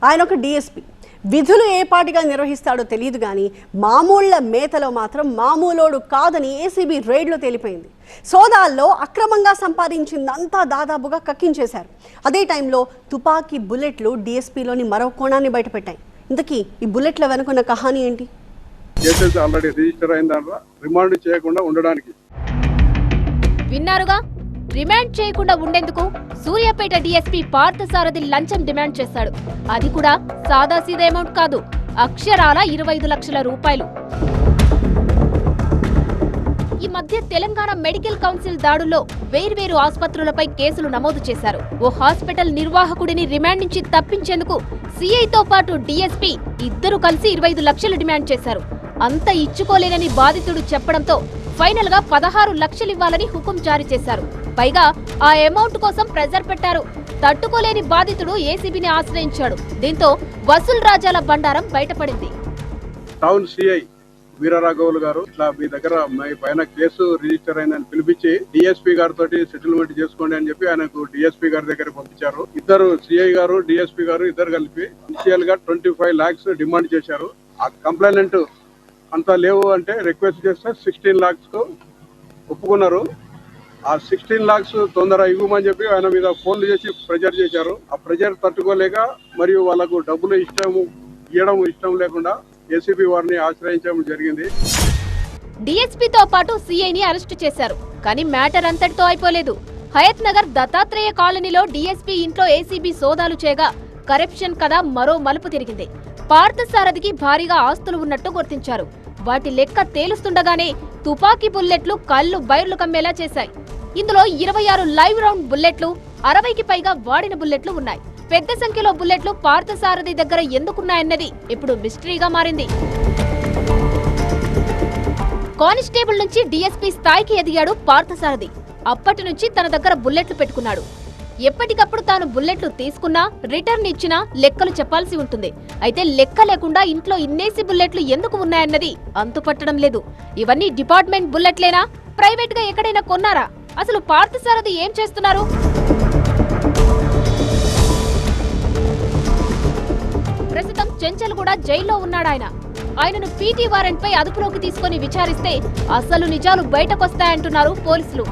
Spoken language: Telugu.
ఆయన ఒక డిఎస్పీ. విధులు ఏ పాటిగా నిర్వహిస్తాడో తెలియదు కానీ మామూళ్ల మేతలో మాత్రం మామూలోడు కాదని ఏసీబీ రైడ్లో తేలిపోయింది. సోదాల్లో అక్రమంగా సంపాదించిందంతా దాదాపుగా కక్కించేశారు. అదే టైంలో తుపాకీ బుల్లెట్లు డిఎస్పీలోని మరో కోణాన్ని బయటపెట్టాయి. ఇంతకీ ఈ బుల్లెట్ల వెనుకున్న కహానీ ఏంటి? కేసెస్ ఆల్రెడీ రిజిస్టర్ అయిన దాంట్లో రిమాండ్ చేయకుండా ఉండడానికి. విన్నారుగా, రిమాండ్ చేయకుండా ఉండేందుకు సూర్యాపేట డీఎస్పీ పార్థసారథి లంచం డిమాండ్ చేశాడు. అది కూడా సాదాసీదా అమౌంట్ కాదు, అక్షరాల 25 లక్షల రూపాయలు. ఈ మధ్య తెలంగాణ మెడికల్ కౌన్సిల్ దాడుల్లో వేర్వేరు ఆసుపత్రులపై కేసులు నమోదు చేశారు. ఓ హాస్పిటల్ నిర్వాహకుడిని రిమాండ్ నుంచి తప్పించేందుకు సీఐతో పాటు డీఎస్పీ ఇద్దరు కలిసి 25 లక్షలు డిమాండ్ చేశారు. అంత ఇచ్చుకోలేనని బాధితుడు చెప్పడంతో ఫైనల్ గా 16 లక్షలు ఇవ్వాలని హుకుం జారీ చేశారు. పైగా ఆ అమౌంట్ కోసం ప్రెజర్ పెట్టారు. తట్టుకోలేని బాధితుడు ఏసీబీని ఆశ్రయించాడు. దీంతో వసూల్ రాజాల బండారం బయటపడింది. టౌన్ సిఐ వీరరాఘవులు గారు ఇట్లా మీ దగ్గర పైన కేసు రిజిస్టర్ అయిందని పిలిపించి డిఎస్పీ గారితో సెటిల్మెంట్ చేసుకోండి అని చెప్పి ఆయనకు డిఎస్పీ గారి దగ్గర పంపించారు. ఇద్దరు సిఐ గారు డిఎస్పీ గారు ఇద్దరు కలిపి ఇనిషియల్ గా 25 lakhs డిమాండ్ చేశారు. ఆ కంప్లైనెంట్ అంతా లేవు అంటే రిక్వెస్ట్ చేస్తే 16 lakhs కు ఒప్పుకున్నారు. ఆ 16 lakhs తొందర ఇవ్వమని చెప్పి ఆయన మీద ఫోన్లు చేసి ప్రెజర్ చేశారు. ఆ ప్రెజర్ తట్టుకోలేక మరియు వాళ్ళకు డబ్బులు ఇవ్వడం ఇష్టం లేకుండా ఏసీబీ వారిని ఆశ్రయించడం జరిగింది. డీఎస్పీతో పాటు సీఐని అరెస్టు చేశారు. కానీ మ్యాటర్ అంతటితో అయిపోలేదు. హయత్ నగర్ దత్తాత్రేయ కాలనీలో డీఎస్పీ ఇంట్లో ఏసీబీ సోదాలు చేయగా కరప్షన్ కథ మరో మలుపు తిరిగింది. పార్థసారథికి భారీగా ఆస్తులు ఉన్నట్టు గుర్తించారు. వాటి లెక్క తేలుస్తుండగానే తుపాకీ బుల్లెట్లు కళ్ళు బైర్లు కమ్మేలా చేశాయి. ఇందులో 26 లైవ్ రౌండ్ బుల్లెట్లు, 60కి పైగా వాడిన బుల్లెట్లు ఉన్నాయి. పెద్ద సంఖ్యలో బుల్లెట్లు పార్థసారథి దగ్గర ఎందుకున్నాయన్నది ఇప్పుడు మిస్టరీగా మారింది. కానిస్టేబుల్ నుంచి డీఎస్పీ స్థాయికి ఎదిగాడు పార్థసారథి. అప్పటి నుంచి తన దగ్గర బుల్లెట్లు పెట్టుకున్నాడు. ఎప్పటికప్పుడు తాను బుల్లెట్లు తీసుకున్నా రిటర్న్ ఇచ్చినా లెక్కలు చెప్పాల్సి ఉంటుంది. అయితే లెక్క లేకుండా ఇంట్లో ఇన్నేసి బుల్లెట్లు ఎందుకు ఉన్నాయన్నది అంతుపట్టడం లేదు. ఇవన్నీ డిపార్ట్మెంట్ బుల్లెట్లేనా? ప్రైవేట్ గా ఎక్కడైనా కొన్నారా? అసలు పార్థసారథి ఏం చేస్తున్నారు? ప్రస్తుతం చెంచల్గూడ జైల్లో ఉన్నాడాయన. ఆయనను పీటీ వారెంట్ పై అదుపులోకి తీసుకుని విచారిస్తే అసలు నిజాలు బయటకొస్తాయంటున్నారు పోలీసులు.